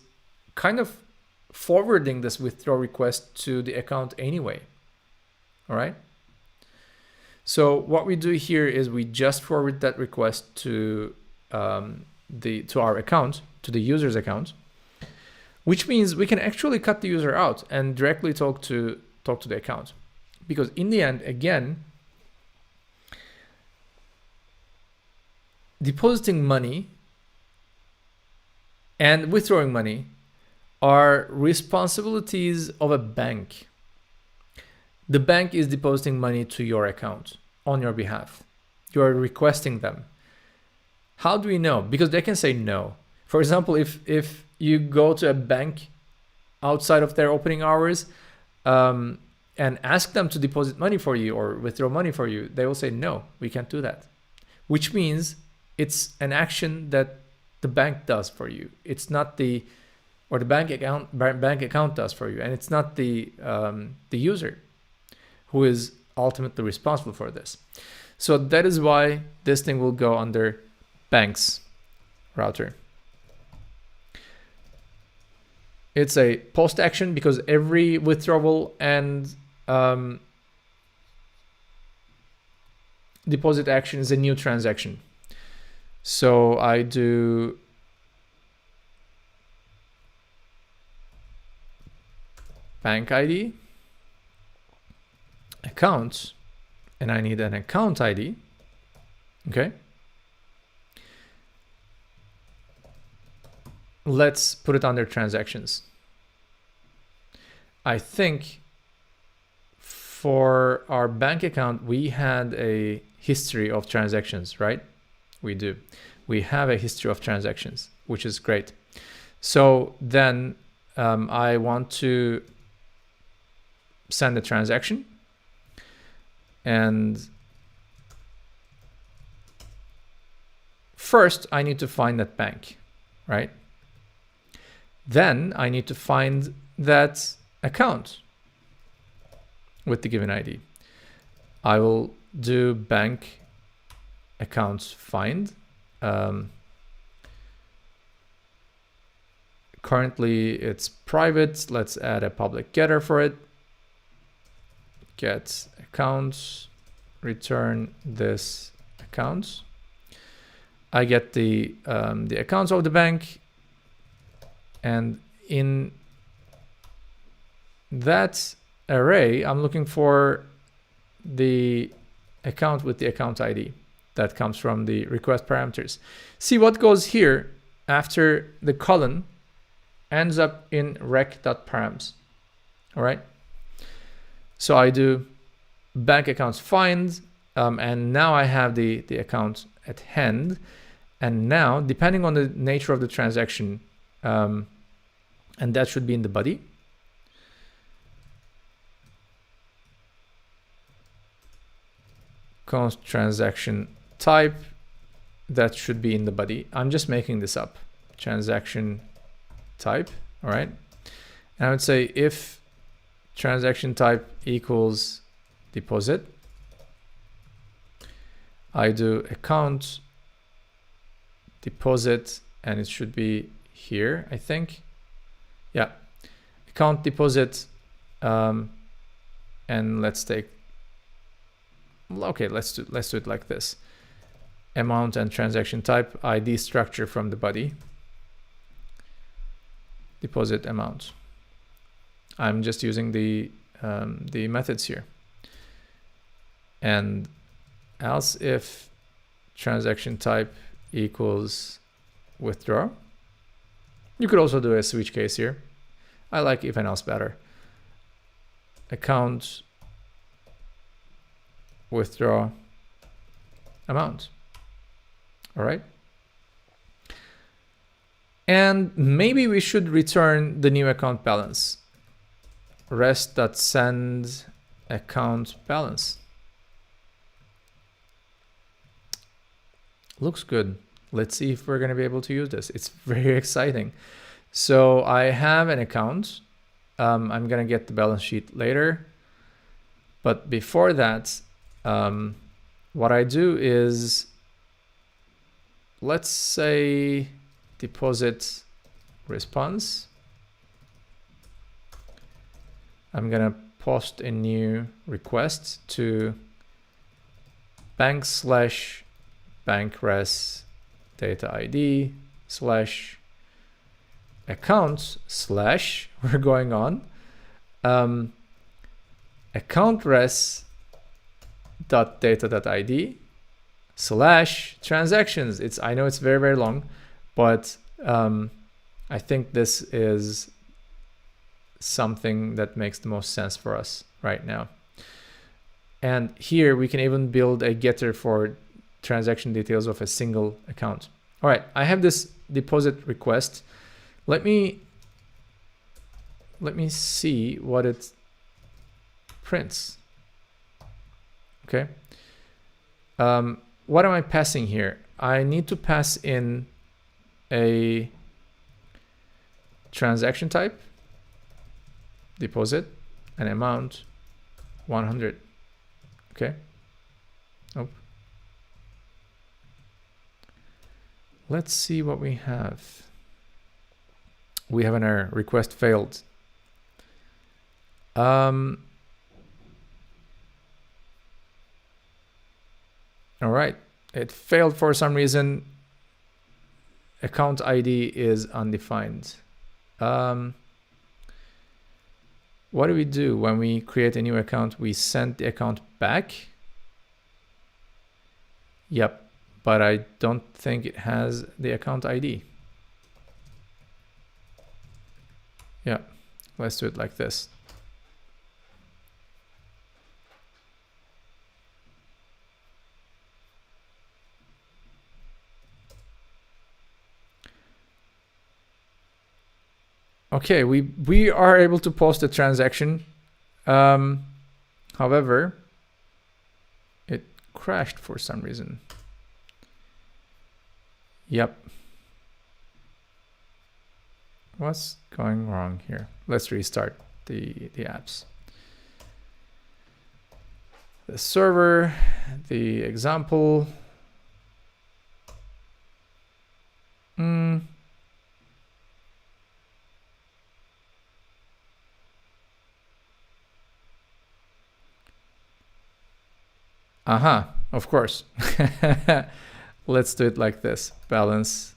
kind of forwarding this withdraw request to the account anyway. All right. So what we do here is we just forward that request to our account, to the user's account, which means we can actually cut the user out and directly talk to the account. Because in the end, again, depositing money and withdrawing money are responsibilities of a bank. The bank is depositing money to your account on your behalf. You are requesting them. How do we know? Because they can say no. For example, if you go to a bank outside of their opening hours and ask them to deposit money for you or withdraw money for you, they will say, no, we can't do that. Which means it's an action that the bank does for you. It's not the bank account does for you, and it's not the user who is ultimately responsible for this. So that is why this thing will go under banks router. It's a post action because every withdrawal and deposit action is a new transaction. So I do bank ID, account, and I need an account ID. Okay. Let's put it under transactions. I think for our bank account, we had a history of transactions, right? We do. We have a history of transactions, which is great. So then I want to send a transaction, and first I need to find that bank, right? Then I need to find that account with the given ID. I will do bank accounts find. Currently it's private. Let's add a public getter for it. Get accounts, return this account. I get the accounts of the bank, and in that array, I'm looking for the account with the account ID that comes from the request parameters. See what goes here after the colon ends up in rec.params. All right. So I do bank accounts find, and now I have the account at hand. And now, depending on the nature of the transaction, and that should be in the body. Const transaction type, that should be in the body. I'm just making this up. Transaction type, all right. And I would say if transaction type equals deposit, I do account deposit, and it should be here, I think. Yeah, account deposit, and let's take, okay, let's do it like this. Amount and transaction type, ID structure from the body, deposit amount. I'm just using the methods here. And else if transaction type equals withdraw. You could also do a switch case here. I like if and else better. Account withdraw amount. All right. And maybe we should return the new account balance. Rest.send account balance. Looks good. Let's see if we're going to be able to use this. It's very exciting. So I have an account. I'm going to get the balance sheet later. But before that, what I do is, let's say deposit response. I'm going to post a new request to bank/bankres data ID /account/ we're going on account res .data.id /transactions. I know it's very, very long, but I think this is something that makes the most sense for us right now. And here we can even build a getter for transaction details of a single account. All right, I have this deposit request. Let me see what it prints. Okay. What am I passing here? I need to pass in a transaction type, deposit, and amount 100. Okay. Oh. Let's see what we have. We have an error. Request failed. All right. It failed for some reason. Account ID is undefined. What do we do when we create a new account? We send the account back. Yep, but I don't think it has the account ID. Yeah, let's do it like this. Okay, we are able to post a transaction. However, it crashed for some reason. Yep. What's going wrong here? Let's restart the apps. The server, the example. Of course. Let's do it like this. Balance.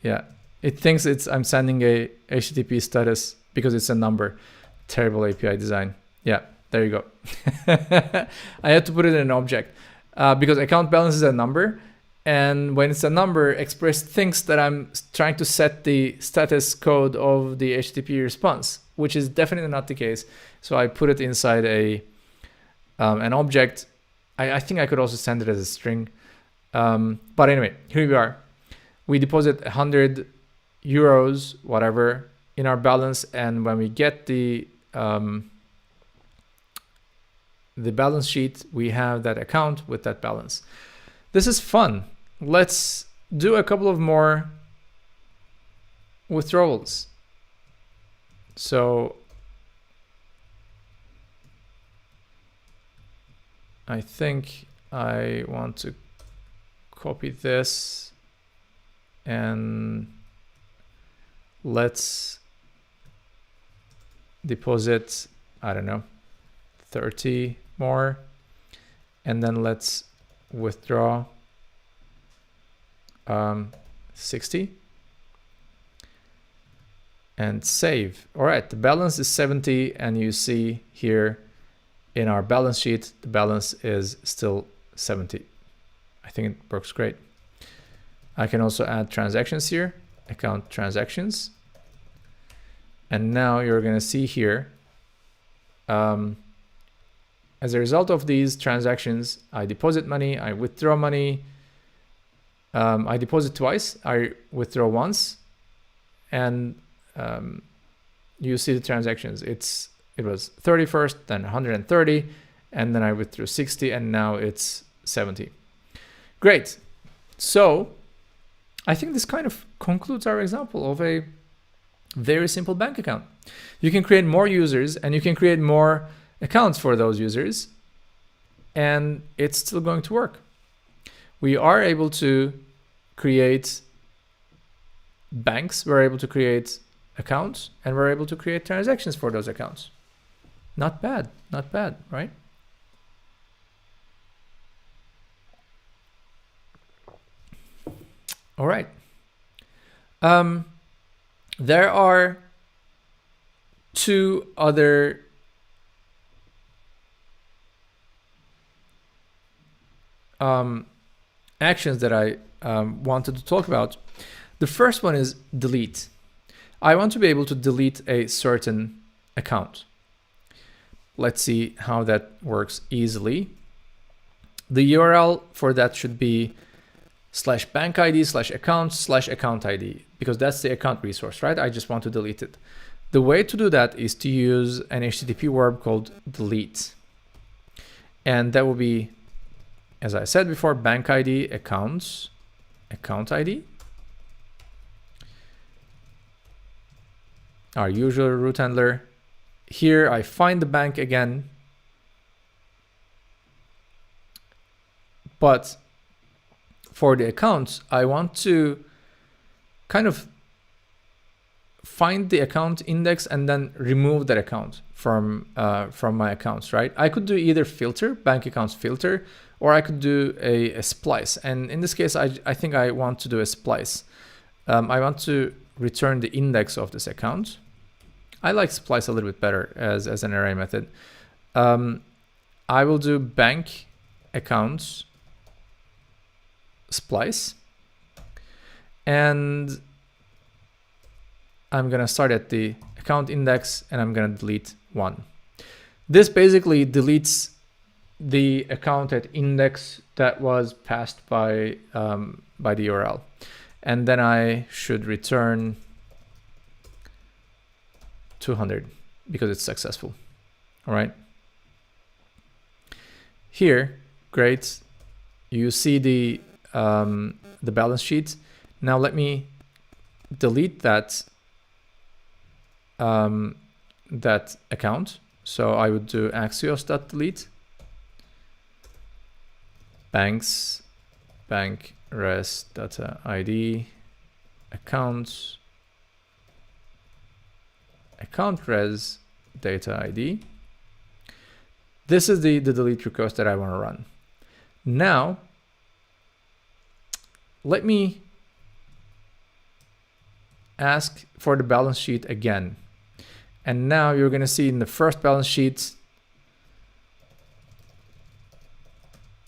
Yeah. It thinks I'm sending a HTTP status because it's a number. Terrible API design. Yeah, there you go. I had to put it in an object because account balance is a number. And when it's a number, Express thinks that I'm trying to set the status code of the HTTP response, which is definitely not the case. So I put it inside an object. I think I could also send it as a string. But anyway, here we are. We deposit 100 euros, whatever, in our balance, and when we get the balance sheet, we have that account with that balance. This is fun. Let's do a couple of more withdrawals. So I think I want to copy this and let's deposit, I don't know, 30 more, and then let's withdraw 60 and save. All right, the balance is 70, and you see here in our balance sheet, the balance is still 70. I think it works great. I can also add transactions here, account transactions. And now you're gonna see here, as a result of these transactions, I deposit money, I withdraw money, I deposit twice, I withdraw once, and you see the transactions. It was 30 first, then 130, and then I withdrew 60, and now it's 70. Great. So I think this kind of concludes our example of a very simple bank account. You can create more users, and you can create more accounts for those users, and it's still going to work. We are able to create banks, we're able to create accounts, and we're able to create transactions for those accounts. Not bad, right? All right. There are two other actions that I wanted to talk about. The first one is delete. I want to be able to delete a certain account. Let's see how that works easily. The URL for that should be /bankid/account/account ID, because that's the account resource, right? I just want to delete it. The way to do that is to use an HTTP verb called delete. And that will be, as I said before, bank ID, accounts, account ID. Our usual root handler. Here I find the bank again, but for the accounts, I want to kind of find the account index and then remove that account from my accounts, right? I could do either filter, bank accounts filter, or I could do a splice. And in this case, I think I want to do a splice. I want to return the index of this account. I like splice a little bit better as an array method. I will do bank accounts splice, and I'm gonna start at the account index, and I'm gonna delete 1. This basically deletes the account at index that was passed by the URL, and then I should return 200 because it's successful. All right. Here, great. You see the balance sheet. Now let me delete that that account. So I would do axios.delete banks bank res data ID accounts account res data ID. This is the delete request that I want to run. Now let me ask for the balance sheet again. And now you're going to see in the first balance sheet,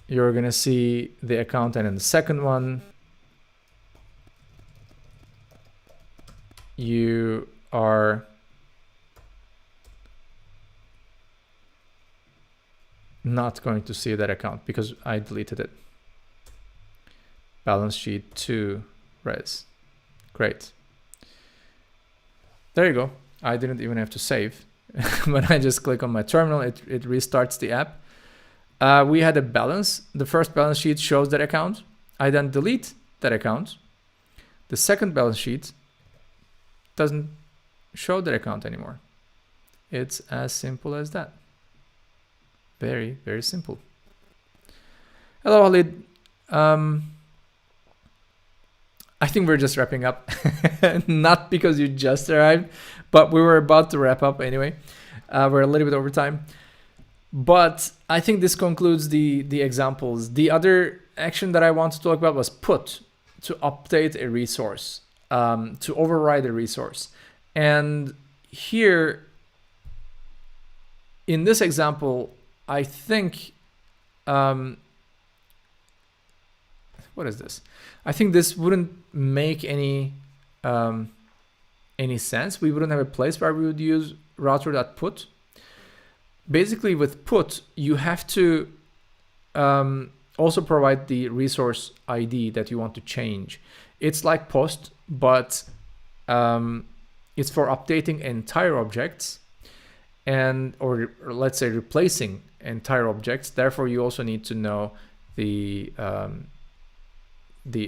you're going to see the account, and in the second one, you are not going to see that account because I deleted it. Balance sheet 2 res. Great. There you go. I didn't even have to save. When I just click on my terminal, it restarts the app. We had a balance. The first balance sheet shows that account. I then delete that account. The second balance sheet doesn't show that account anymore. It's as simple as that. Very, very simple. Hello, Khalid. I think we're just wrapping up. Not because you just arrived, but we were about to wrap up anyway. We're a little bit over time. But I think this concludes the examples. The other action that I want to talk about was put, to update a resource, to override a resource. And here, in this example, I think, what is this? I think this wouldn't make any sense. We wouldn't have a place where we would use router.put. Basically, with put, you have to also provide the resource ID that you want to change. It's like post, but it's for updating entire objects or let's say replacing entire objects. Therefore, you also need to know the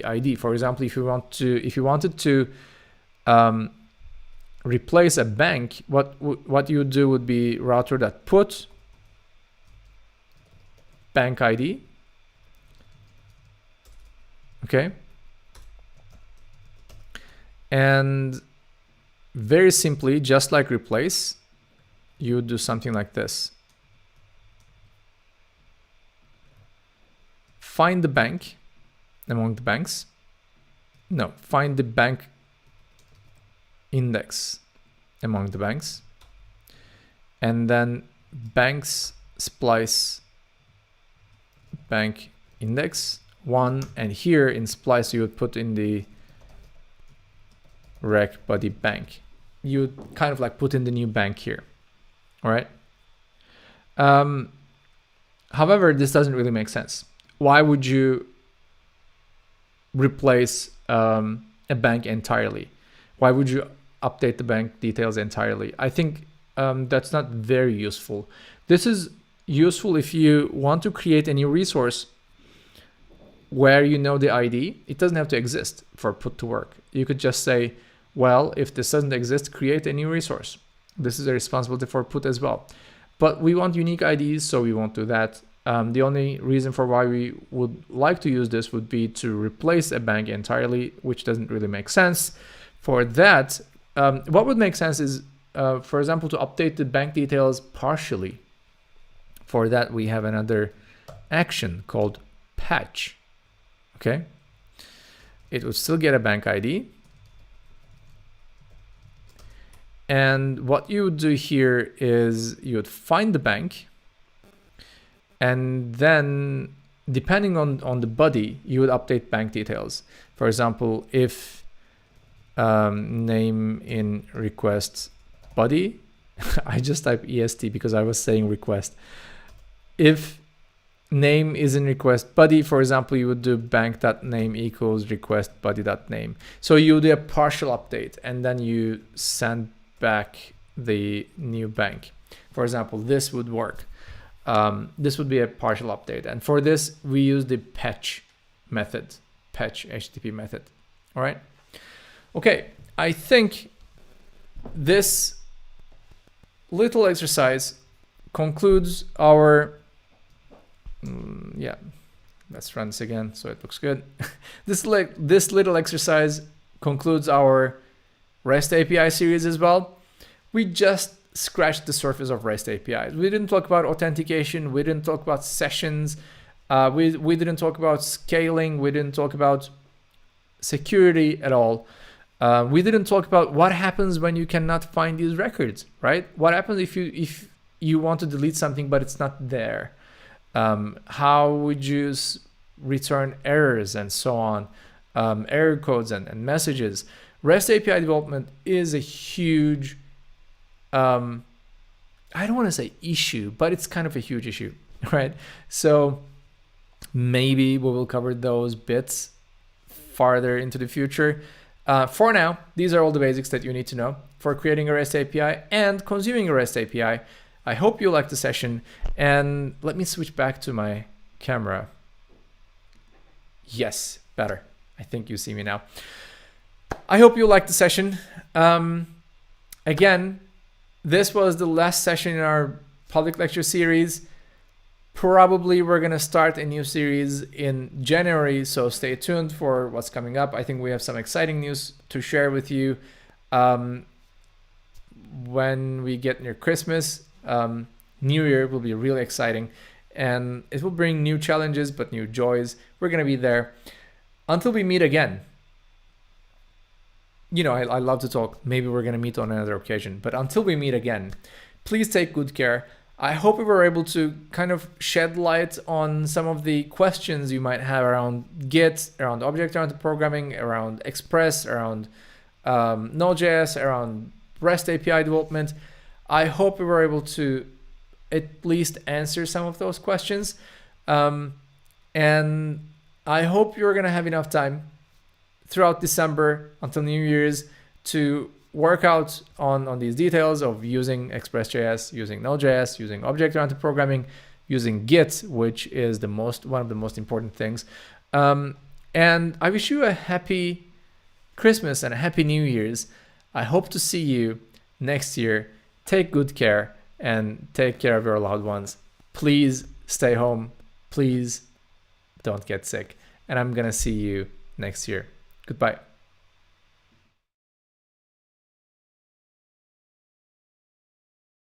ID. For example, if you wanted to replace a bank, what you would do would be router.put bank ID. Okay. And very simply, just like replace, you would do something like this. Find the bank among the banks. No, find the bank index among the banks. And then banks splice bank index 1. And here in splice, you would put in the rec body bank. You would kind of like put in the new bank here. All right. However, this doesn't really make sense. Why would you replace a bank entirely? Why would you update the bank details entirely? I think that's not very useful. This is useful if you want to create a new resource where you know the ID. It doesn't have to exist for put to work. You could just say, well, if this doesn't exist, create a new resource. This is a responsibility for put as well. But we want unique IDs, so we won't do that. The only reason for why we would like to use this would be to replace a bank entirely, which doesn't really make sense. For that, what would make sense is, for example, to update the bank details partially. For that, we have another action called patch. Okay. It would still get a bank ID. And what you would do here is you would find the bank. And then depending on the body, you would update bank details. For example, if name in request body, I just type EST because I was saying request. If name is in request body, for example, you would do bank.name equals request body.name. So you do a partial update and then you send back the new bank. For example, this would work. This would be a partial update. And for this, we use the patch method, patch HTTP method. All right. Okay. I think this little exercise concludes our, yeah, let's run this again so it looks good. This little exercise concludes our REST API series as well. We just scratched the surface of REST APIs. We didn't talk about authentication. We didn't talk about sessions. We didn't talk about scaling. We didn't talk about security at all. We didn't talk about what happens when you cannot find these records, right? What happens if you want to delete something but it's not there? How would you return errors and so on, error codes and messages? REST API development is a huge, I don't want to say issue, but it's kind of a huge issue, right? So maybe we will cover those bits farther into the future. For now, these are all the basics that you need to know. for creating a REST API and consuming a REST API. I hope you liked the session, and let me switch back to my camera. Yes, better. I think you see me now. I hope you liked the session. Again, this was the last session in our public lecture series. Probably we're going to start a new series in January, so stay tuned for what's coming up. I think we have some exciting news to share with you when we get near Christmas. New Year will be really exciting, and it will bring new challenges but new joys. We're going to be there. Until we meet again. You know, I love to talk. Maybe we're going to meet on another occasion. But until we meet again, please take good care. I hope we were able to kind of shed light on some of the questions you might have around Git, around object-oriented programming, around Express, around Node.js, around REST API development. I hope we were able to at least answer some of those questions. And I hope you're going to have enough time throughout December until New Year's to work out on these details of using EXPRESS.JS, using Node.js, using object-oriented programming, using Git, which is one of the most important things. And I wish you a happy Christmas and a happy New Year's. I hope to see you next year. Take good care and take care of your loved ones. Please stay home. Please don't get sick. And I'm going to see you next year. Goodbye.